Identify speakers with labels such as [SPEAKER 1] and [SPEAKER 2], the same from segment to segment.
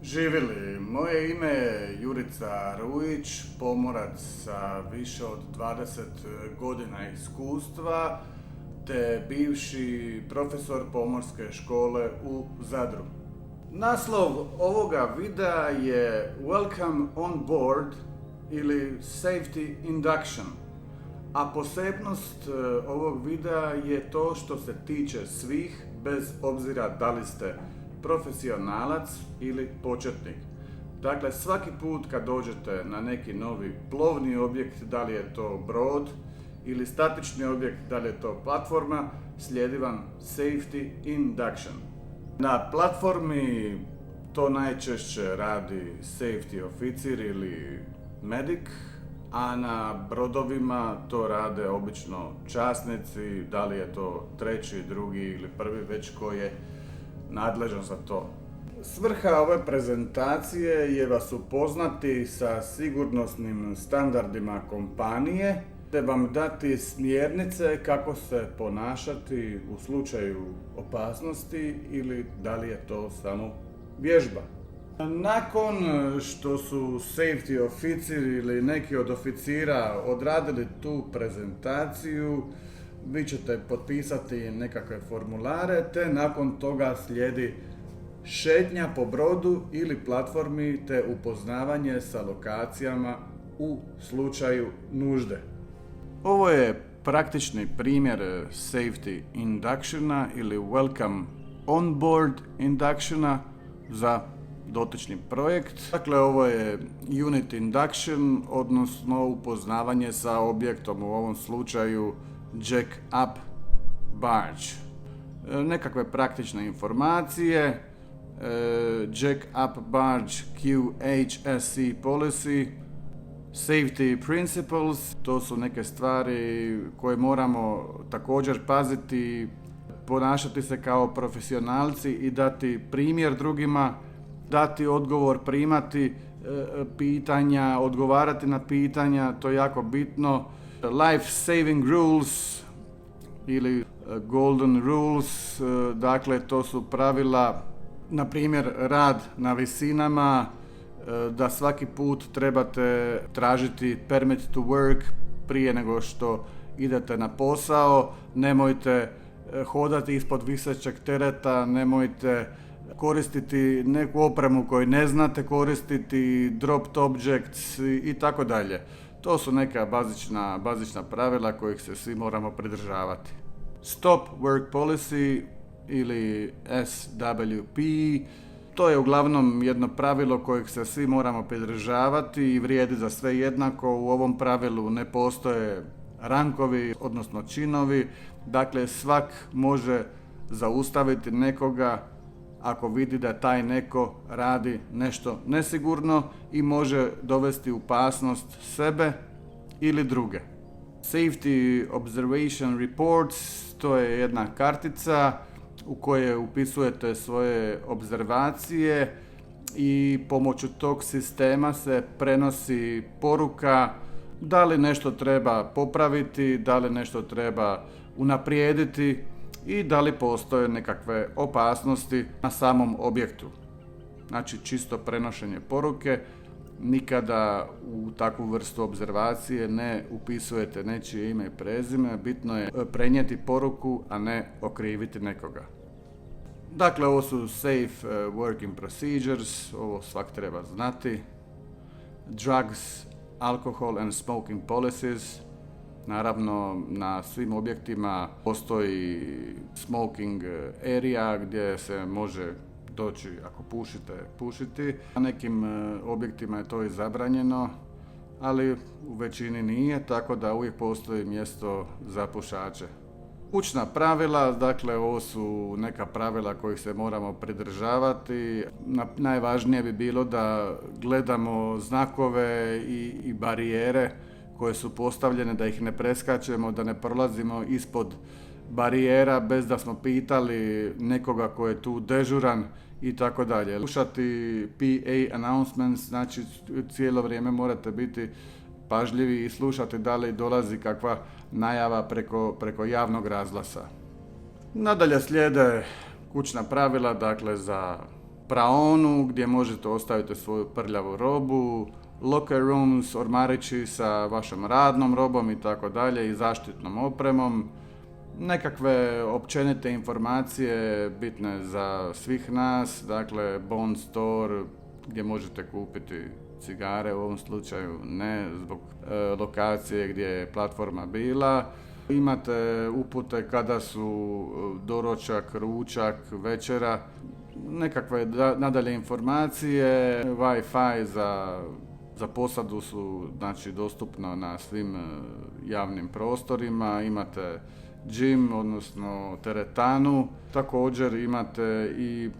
[SPEAKER 1] Živjeli, moje ime je Jurica Rujić, pomorac sa više od 20 godina iskustva, te bivši profesor pomorske škole u Zadru. Naslov ovoga videa je Welcome on board ili Safety Induction, a posebnost ovog videa je to što se tiče svih, bez obzira da li ste profesionalac ili početnik. Dakle, svaki put kad dođete na neki novi plovni objekt, da li je to brod ili statični objekt, da li je to platforma, slijedi vam Safety Induction. Na platformi to najčešće radi safety oficir ili medic, a na brodovima to rade obično časnici, da li je to treći, drugi ili prvi, već ko je nadležan za to. Svrha ove prezentacije je vas upoznati sa sigurnosnim standardima kompanije, te vam dati smjernice kako se ponašati u slučaju opasnosti ili da li je to samo vježba. Nakon što su safety oficiri ili neki od oficira odradili tu prezentaciju, vi ćete potpisati nekakve formulare, te nakon toga slijedi šetnja po brodu ili platformi te upoznavanje sa lokacijama u slučaju nužde. Ovo je praktični primjer Safety Inductiona ili Welcome on board Inductiona za dotični projekt. Dakle, ovo je Unit Induction, odnosno upoznavanje sa objektom, u ovom slučaju Jack Up Barge. Nekakve praktične informacije, Jack Up Barge QHSE Policy, Safety Principles, to su neke stvari koje moramo također paziti, ponašati se kao profesionalci i dati primjer drugima, dati odgovor, primati pitanja, odgovarati na pitanja, to je jako bitno. Life saving rules ili golden rules, dakle to su pravila, na primjer rad na visinama, da svaki put trebate tražiti permit to work prije nego što idete na posao, nemojte hodati ispod visećeg tereta, nemojte koristiti neku opremu koju ne znate koristiti, dropped objects i tako dalje. To su neka bazična pravila kojih se svi moramo pridržavati. Stop work policy ili SWP, to je uglavnom jedno pravilo kojeg se svi moramo pridržavati i vrijedi za sve jednako. U ovom pravilu ne postoje rankovi, odnosno činovi, dakle svak može zaustaviti nekoga ako vidi da taj neko radi nešto nesigurno i može dovesti u opasnost sebe ili druge. Safety Observation Reports, to je jedna kartica u kojoj upisujete svoje obzervacije i pomoću tog sistema se prenosi poruka da li nešto treba popraviti, da li nešto treba unaprijediti i da li postoje nekakve opasnosti na samom objektu. Znači čisto prenošenje poruke, nikada u takvu vrstu obzervacije ne upisujete nečije ime i prezime, bitno je prenijeti poruku, a ne okriviti nekoga. Dakle, ovo su safe working procedures, ovo svak treba znati. Drugs, alcohol and smoking policies. Naravno, na svim objektima postoji smoking area gdje se može doći, ako pušite, pušiti. Na nekim objektima je to i zabranjeno, ali u većini nije, tako da uvijek postoji mjesto za pušače. Kućna pravila, dakle ovo su neka pravila kojih se moramo pridržavati. Najvažnije bi bilo da gledamo znakove i barijere koje su postavljene, da ih ne preskačemo, da ne prolazimo ispod barijera bez da smo pitali nekoga ko je tu dežuran i tako dalje. Slušati PA announcements, znači cijelo vrijeme morate biti pažljivi i slušati da li dolazi kakva najava preko javnog razglasa. Nadalje slijede kućna pravila, dakle za praonu gdje možete ostaviti svoju prljavu robu, locker rooms, ormarići sa vašom radnom robom i tako dalje i zaštitnom opremom, nekakve općenite informacije bitne za svih nas, dakle Bond Store gdje možete kupiti cigare, u ovom slučaju ne zbog lokacije gdje je platforma bila. Imate upute kada su doručak, ručak, večera, nekakve nadalje informacije, Wi-Fi za posadu su znači dostupno na svim javnim prostorima, imate gym, odnosno teretanu, također imate i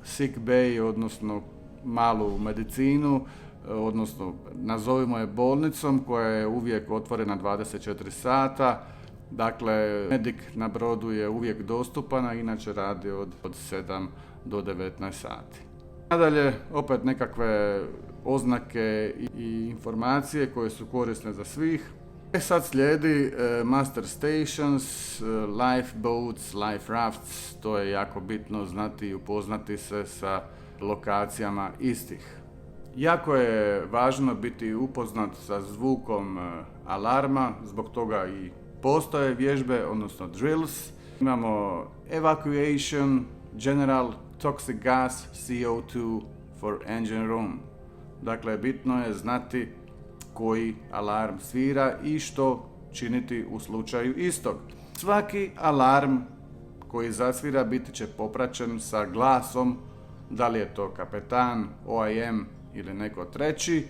[SPEAKER 1] sick bay, odnosno malu medicinu, odnosno nazovimo je bolnicom koja je uvijek otvorena 24 sata. Dakle, medik na brodu je uvijek dostupan, a inače radi od 7 do 19 sati. Nadalje, opet nekakve oznake i informacije koje su korisne za svih. Sad slijedi Master Stations, Lifeboats, Life Rafts, to je jako bitno znati i upoznati se sa lokacijama istih. Jako je važno biti upoznat sa zvukom alarma, zbog toga i postoje vježbe, odnosno drills. Imamo evacuation, general toxic gas, CO2 for engine room. Dakle, bitno je znati koji alarm svira i što činiti u slučaju istog. Svaki alarm koji zasvira biti će popraćen sa glasom, da li je to kapetan, OIM ili neko treći,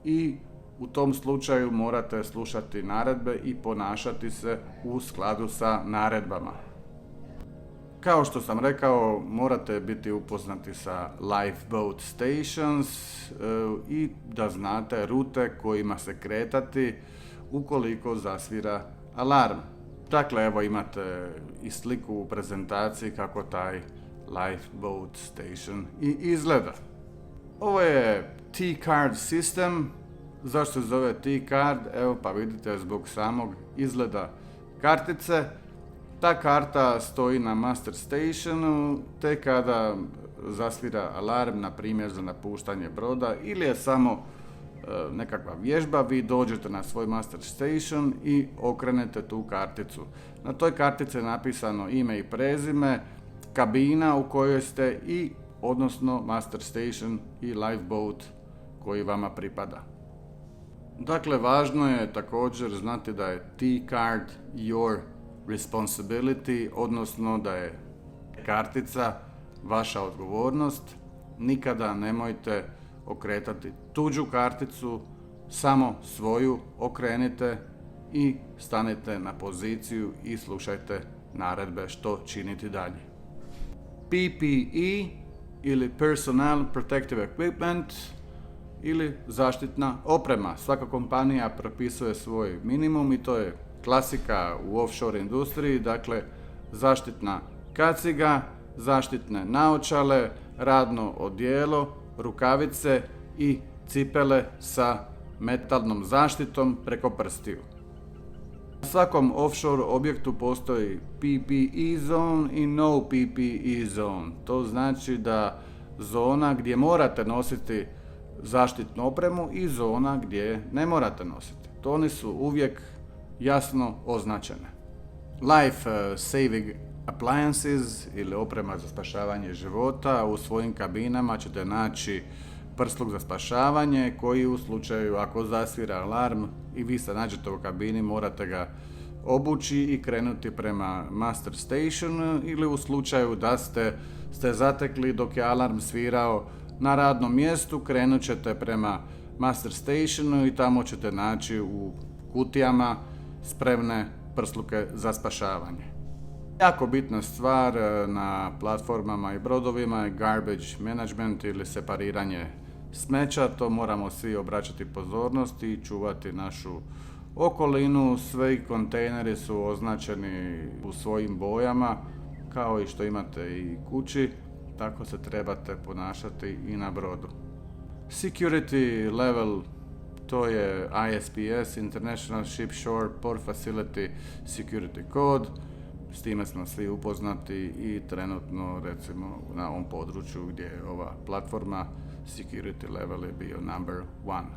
[SPEAKER 1] i u tom slučaju morate slušati naredbe i ponašati se u skladu sa naredbama. Kao što sam rekao, morate biti upoznati sa Lifeboat Stations i da znate rute kojima se kretati ukoliko zasvira alarm. Dakle, evo imate i sliku u prezentaciji kako taj Lifeboat Station i izgleda. Ovo je T-Card System. Zašto se zove T-Card? Evo pa vidite zbog samog izgleda kartice. Ta karta stoji na Master Stationu, te kada zasvira alarm, na primjer za napuštanje broda ili je samo nekakva vježba, vi dođete na svoj Master Station i okrenete tu karticu. Na toj kartici je napisano ime i prezime, kabina u kojoj ste i odnosno Master Station i Lifeboat koji vama pripada. Dakle, važno je također znati da je T-Card your responsibility, odnosno da je kartica vaša odgovornost. Nikada nemojte okretati tuđu karticu, samo svoju okrenite i stanite na poziciju i slušajte naredbe što činiti dalje. PPE ili Personal Protective Equipment ili zaštitna oprema. Svaka kompanija propisuje svoj minimum i to je klasika u offshore industriji, dakle zaštitna kaciga, zaštitne naočale, radno odijelo, rukavice i cipele sa metalnom zaštitom preko prstiju. Na svakom offshore objektu postoji PPE zone i no PPE zone. To znači da zona gdje morate nositi zaštitnu opremu i zona gdje ne morate nositi. To oni su uvijek jasno označene. Life saving appliances ili oprema za spašavanje života. U svojim kabinama ćete naći prsluk za spašavanje koji u slučaju ako zasvira alarm i vi se nađete u kabini morate ga obući i krenuti prema Master Stationu, ili u slučaju da ste zatekli dok je alarm svirao na radnom mjestu, krenut ćete prema Master Stationu i tamo ćete naći u kutijama spremne prsluke za spašavanje. Jako bitna stvar na platformama i brodovima je garbage management ili separiranje smeća. To moramo svi obraćati pozornost i čuvati našu okolinu. Svi kontejneri su označeni u svojim bojama, kao i što imate i kući, tako se trebate ponašati i na brodu. Security level, to je ISPS, International Ship Shore Port Facility Security Code. S time smo svi upoznati i trenutno recimo na ovom području gdje je ova platforma security level je bio number one.